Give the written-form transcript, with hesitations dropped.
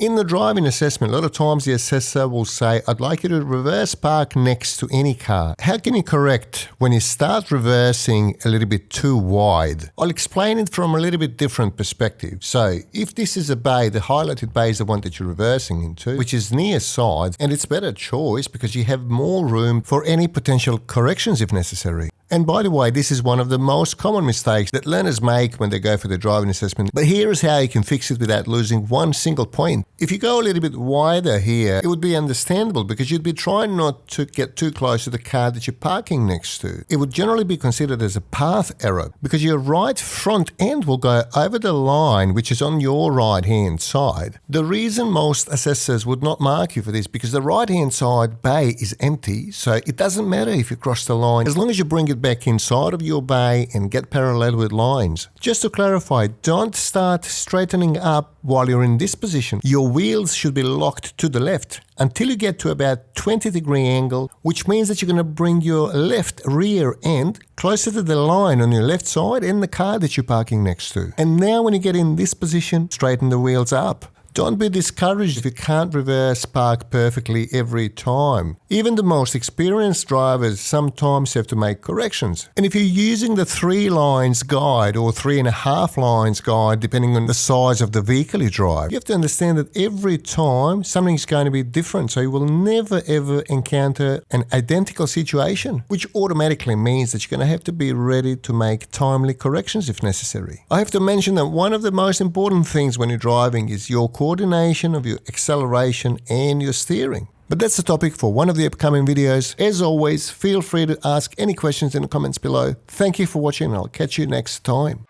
In the driving assessment, a lot of times the assessor will say, I'd like you to reverse park next to any car. How can you correct when you start reversing a little bit too wide? I'll explain it from a little bit different perspective. So if this is a bay, the highlighted bay is the one that you're reversing into, which is near side, and it's better choice because you have more room for any potential corrections if necessary. And by the way, this is one of the most common mistakes that learners make when they go for the driving assessment. But here is how you can fix it without losing one single point. If you go a little bit wider here, it would be understandable because you'd be trying not to get too close to the car that you're parking next to. It would generally be considered as a path error because your right front end will go over the line which is on your right hand side. The reason most assessors would not mark you for this because the right hand side bay is empty, so it doesn't matter if you cross the line as long as you bring it back inside of your bay and get parallel with lines. Just to clarify, don't start straightening up while you're in this position. Your wheels should be locked to the left until you get to about 20-degree angle, which means that you're going to bring your left rear end closer to the line on your left side and the car that you're parking next to. And now when you get in this position, straighten the wheels up. Don't be discouraged if you can't reverse park perfectly every time. Even the most experienced drivers sometimes have to make corrections. And if you're using the 3 lines guide or 3.5 lines guide, depending on the size of the vehicle you drive, you have to understand that every time something's going to be different. So you will never ever encounter an identical situation, which automatically means that you're going to have to be ready to make timely corrections if necessary. I have to mention that one of the most important things when you're driving is your coordination of your acceleration and your steering. But that's the topic for one of the upcoming videos. As always, feel free to ask any questions in the comments below. Thank you for watching and I'll catch you next time.